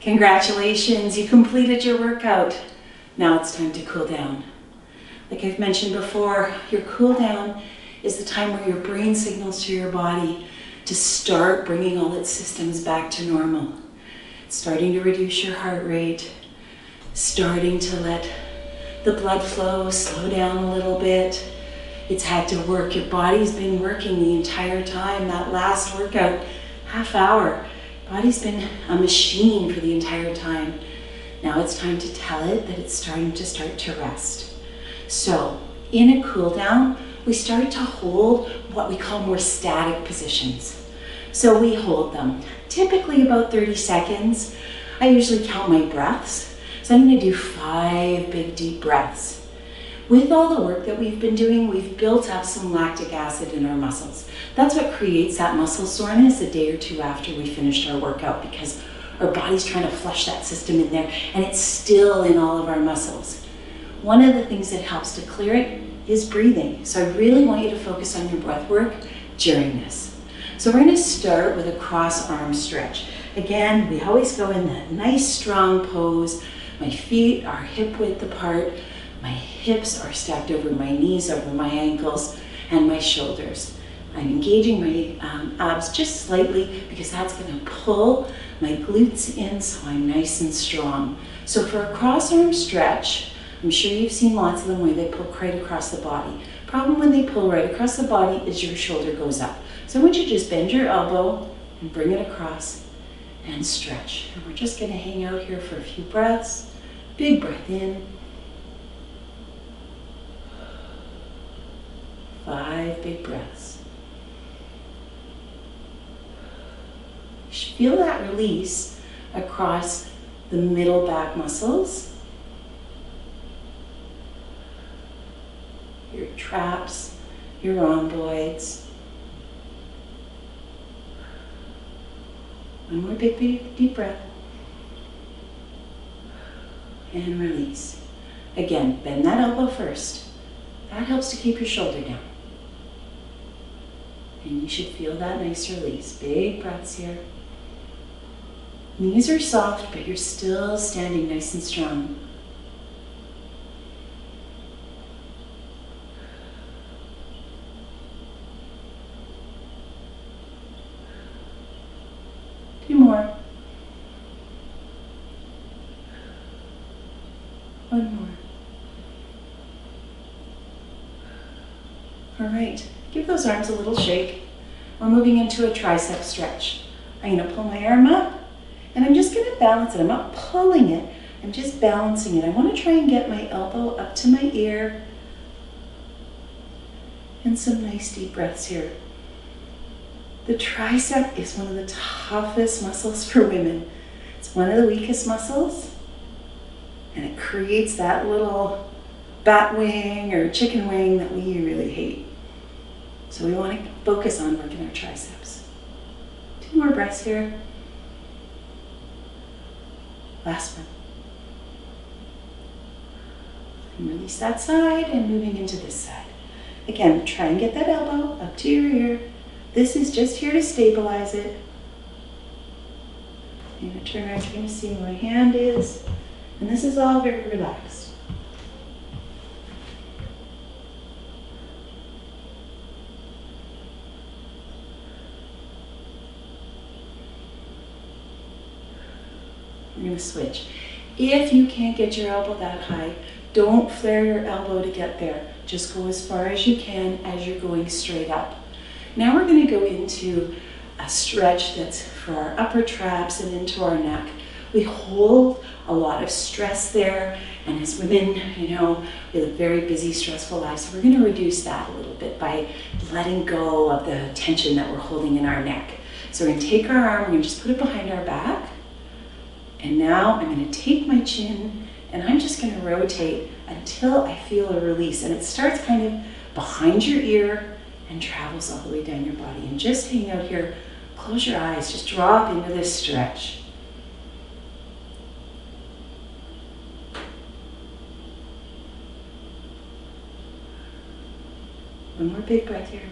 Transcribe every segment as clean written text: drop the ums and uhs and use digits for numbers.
Congratulations, you completed your workout. Now it's time to cool down. Like I've mentioned before, your cool down is the time where your brain signals to your body to start bringing all its systems back to normal. It's starting to reduce your heart rate, starting to let the blood flow slow down a little bit. It's had to work. Your body's been working the entire time. That last workout, half hour, body's been a machine for the entire time. Now it's time to tell it that it's starting to rest. So in a cool down, we start to hold what we call more static positions. So we hold them typically about 30 seconds. I usually count my breaths. So I'm going to do 5 big deep breaths. With all the work that we've been doing, we've built up some lactic acid in our muscles. That's what creates that muscle soreness a day or two after we finished our workout, because our body's trying to flush that system in there and it's still in all of our muscles. One of the things that helps to clear it is breathing. So I really want you to focus on your breath work during this. So we're going to start with a cross arm stretch. Again, we always go in that nice strong pose. My feet are hip width apart. My hips are stacked over my knees, over my ankles, and my shoulders. I'm engaging my abs just slightly because that's going to pull my glutes in so I'm nice and strong. So for a cross arm stretch, I'm sure you've seen lots of them where they pull right across the body. Problem when they pull right across the body is your shoulder goes up. So I want you to just bend your elbow and bring it across and stretch. And we're just going to hang out here for a few breaths. Big breath in. 5 big breaths. You should feel that release across the middle back muscles, your traps, your rhomboids. One more big deep breath. And release. Again, bend that elbow first. That helps to keep your shoulder down. And you should feel that nice release. Big breaths here. Knees are soft, but you're still standing nice and strong. Two more. One more. All right, give those arms a little shake. We're moving into a tricep stretch. I'm going to pull my arm up and I'm just going to balance it. I'm not pulling it, I'm just balancing it. I want to try and get my elbow up to my ear. And some nice deep breaths here. The tricep is one of the toughest muscles for women. It's one of the weakest muscles, and it creates that little bat wing or chicken wing that we really hate. So we want to focus on working our triceps. 2 more breaths here. Last one. And release that side and moving into this side. Again, try and get that elbow up to your ear. This is just here to stabilize it. I'm going to turn around, you're going to see where my hand is. And this is all very relaxed. We're going to switch. If you can't get your elbow that high, don't flare your elbow to get there. Just go as far as you can as you're going straight up. Now we're going to go into a stretch that's for our upper traps and into our neck. We hold a lot of stress there, and as women, you know, we live very busy, stressful lives, so we're going to reduce that a little bit by letting go of the tension that we're holding in our neck. So we're going to take our arm, we're going to just put it behind our back, and now I'm going to take my chin and I'm just going to rotate until I feel a release, and it starts kind of behind your ear and travels all the way down your body. And just hang out here, close your eyes, just drop into this stretch. One more big breath here.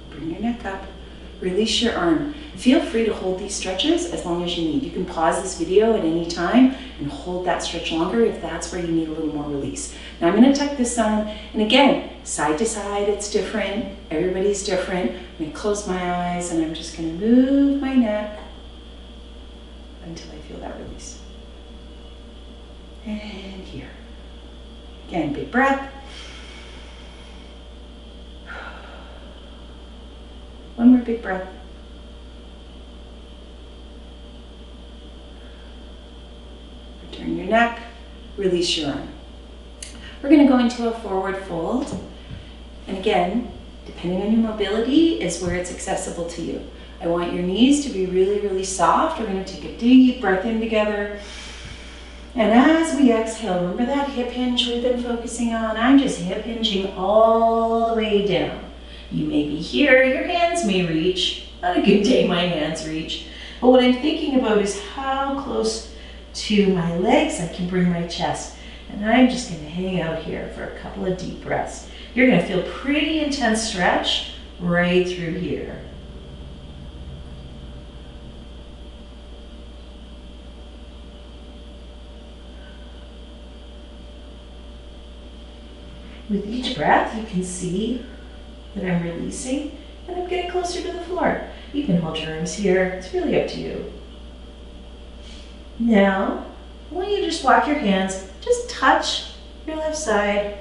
Bring your neck up, release your arm. Feel free to hold these stretches as long as you need. You can pause this video at any time and hold that stretch longer if that's where you need a little more release. Now I'm going to tuck this arm, and again, side to side, it's different. Everybody's different. I'm going to close my eyes and I'm just going to move my neck until I feel that release. And here. Again, big breath. One more big breath. Return your neck, release your arm. We're going to go into a forward fold. And again, depending on your mobility is where it's accessible to you. I want your knees to be really, really soft. We're going to take a deep breath in together. And as we exhale, remember that hip hinge we've been focusing on? I'm just hip hinging all the way down. You may be here, your hands may reach. On a good day, my hands reach. But what I'm thinking about is how close to my legs I can bring my chest. And I'm just going to hang out here for a couple of deep breaths. You're going to feel pretty intense stretch right through here. With each breath, you can see that I'm releasing and I'm getting closer to the floor. You can hold your arms here. It's really up to you. Now, I want you to just walk your hands, just touch your left side.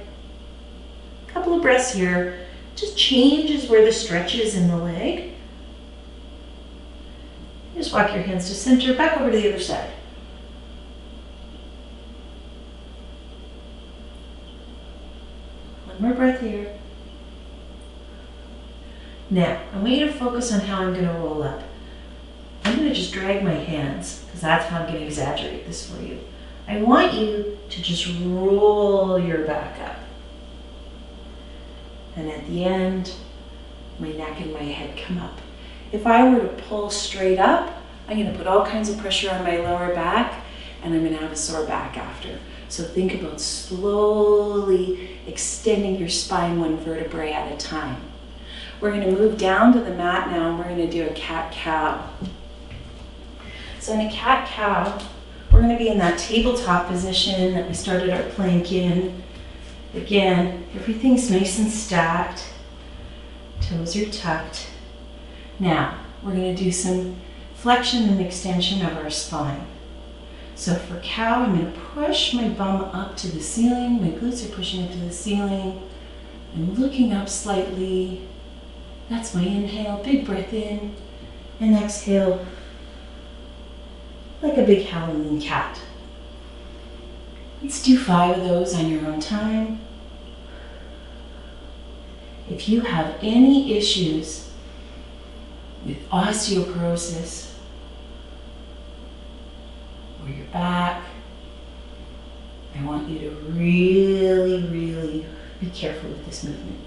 A couple of breaths here. Just changes where the stretch is in the leg. Just walk your hands to center, back over to the other side. One more breath here. Now, I want you to focus on how I'm going to roll up. I'm going to just drag my hands, because that's how I'm going to exaggerate this for you. I want you to just roll your back up. And at the end, my neck and my head come up. If I were to pull straight up, I'm going to put all kinds of pressure on my lower back, and I'm going to have a sore back after. So think about slowly extending your spine one vertebrae at a time. We're going to move down to the mat now, and we're going to do a cat-cow. So in a cat-cow, we're going to be in that tabletop position that we started our plank in. Again, everything's nice and stacked. Toes are tucked. Now, we're going to do some flexion and extension of our spine. So for cow, I'm going to push my bum up to the ceiling. My glutes are pushing up to the ceiling. I'm looking up slightly. That's my inhale, big breath in, and exhale like a big howling cat. Let's do 5 of those on your own time. If you have any issues with osteoporosis or your back, I want you to really, really be careful with this movement.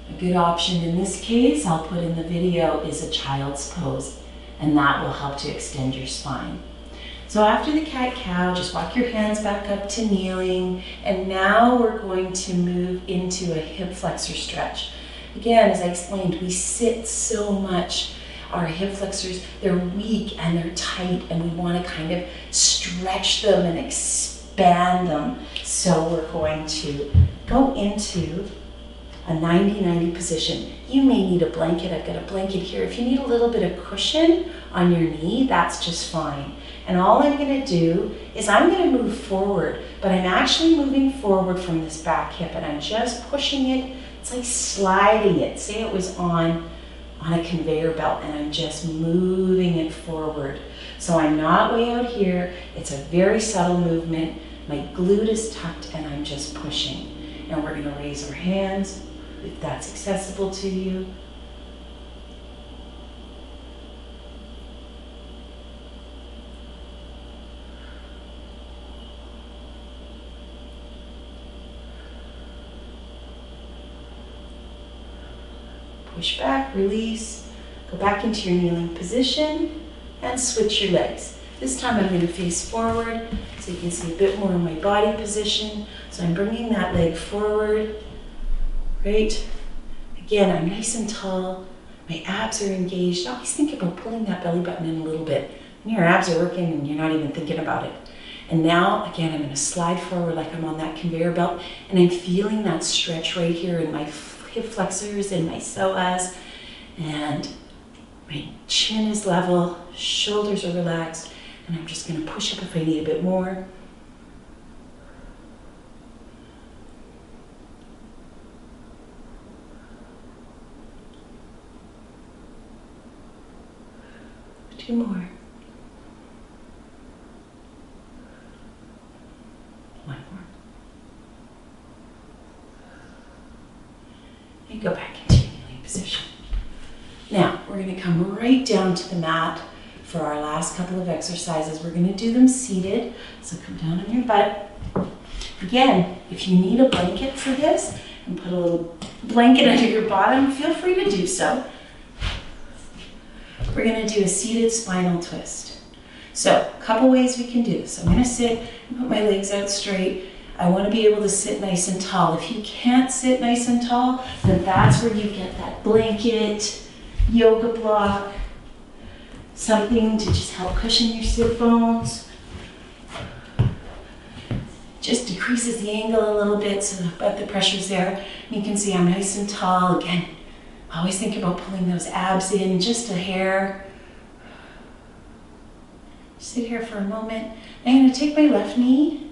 A good option in this case, I'll put in the video, is a child's pose, and that will help to extend your spine. So after the cat-cow, just walk your hands back up to kneeling, and now we're going to move into a hip flexor stretch. Again, as I explained, we sit so much. Our hip flexors, they're weak and they're tight, and we want to kind of stretch them and expand them. So we're going to go into a 90-90 position. You may need a blanket. I've got a blanket here. If you need a little bit of cushion on your knee, that's just fine. And all I'm going to do is I'm going to move forward, but I'm actually moving forward from this back hip, and I'm just pushing it. It's like sliding it. Say it was on a conveyor belt, and I'm just moving it forward. So I'm not way out here. It's a very subtle movement. My glute is tucked, and I'm just pushing. And we're going to raise our hands if that's accessible to you. Push back, release, go back into your kneeling position, and switch your legs. This time I'm going to face forward so you can see a bit more of my body position. So I'm bringing that leg forward, right? Again, I'm nice and tall. My abs are engaged. Always think about pulling that belly button in a little bit. And your abs are working and you're not even thinking about it. And now, again, I'm going to slide forward like I'm on that conveyor belt. And I'm feeling that stretch right here in my hip flexors and my psoas. And my chin is level, shoulders are relaxed. And I'm just going to push up if I need a bit more. Two more. One more. And go back into kneeling position. Now, we're going to come right down to the mat for our last couple of exercises. We're going to do them seated. So come down on your butt. Again, if you need a blanket for this and put a little blanket under your bottom, feel free to do so. We're going to do a seated spinal twist. So, a couple ways we can do this. I'm going to sit and put my legs out straight. I want to be able to sit nice and tall. If you can't sit nice and tall, then that's where you get that blanket, yoga block, something to just help cushion your sit bones. Just decreases the angle a little bit so that the pressure's there. You can see I'm nice and tall. Again, always think about pulling those abs in just a hair. Sit here for a moment. I'm going to take my left knee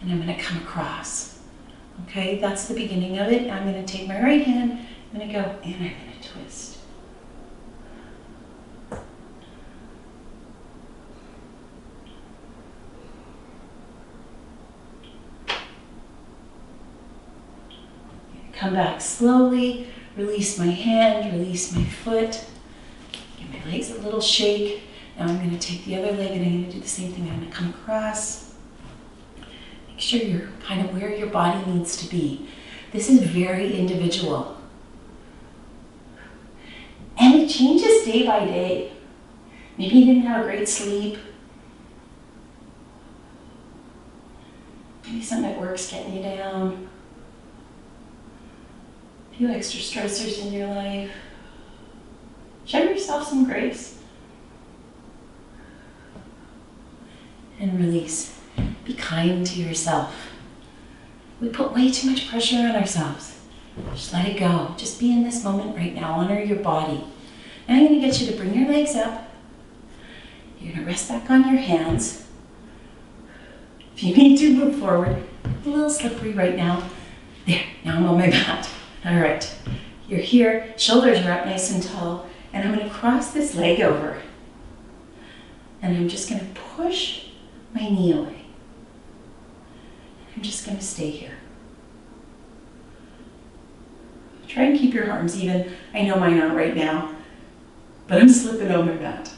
and I'm going to come across. Okay, that's the beginning of it. I'm going to take my right hand, I'm going to go and I'm going to twist. Come back slowly, release my hand, release my foot, give my legs a little shake. Now I'm going to take the other leg and I'm going to do the same thing. I'm going to come across. Make sure you're kind of where your body needs to be. This is very individual. And it changes day by day. Maybe you didn't have a great sleep. Maybe something at work's getting you down. A few extra stressors in your life. Show yourself some grace. And release. Be kind to yourself. We put way too much pressure on ourselves. Just let it go. Just be in this moment right now. Honor your body. Now I'm going to get you to bring your legs up. You're going to rest back on your hands. If you need to, move forward. A little slippery right now. There, now I'm on my mat. All right, you're here, shoulders are up nice and tall, and I'm going to cross this leg over. And I'm just going to push my knee away. I'm just going to stay here. Try and keep your arms even. I know mine aren't right now, but I'm slipping on my mat.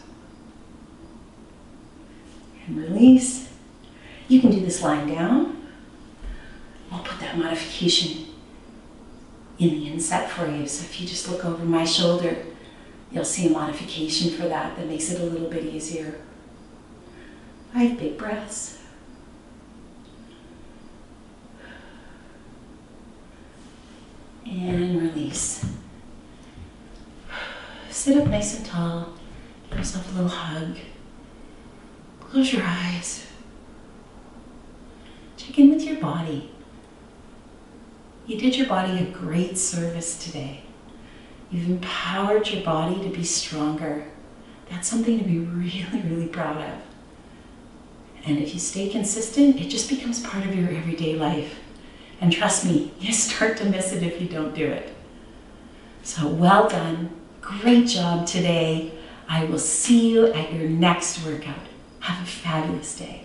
And release. You can do this lying down. I'll put that modification in the inset for you. So if you just look over my shoulder, you'll see a modification for that makes it a little bit easier. 5 big breaths. And release. Sit up nice and tall. Give yourself a little hug. Close your eyes. Check in with your body. You did your body a great service today. You've empowered your body to be stronger. That's something to be really, really proud of. And if you stay consistent, it just becomes part of your everyday life. And trust me, you start to miss it if you don't do it. So well done. Great job today. I will see you at your next workout. Have a fabulous day.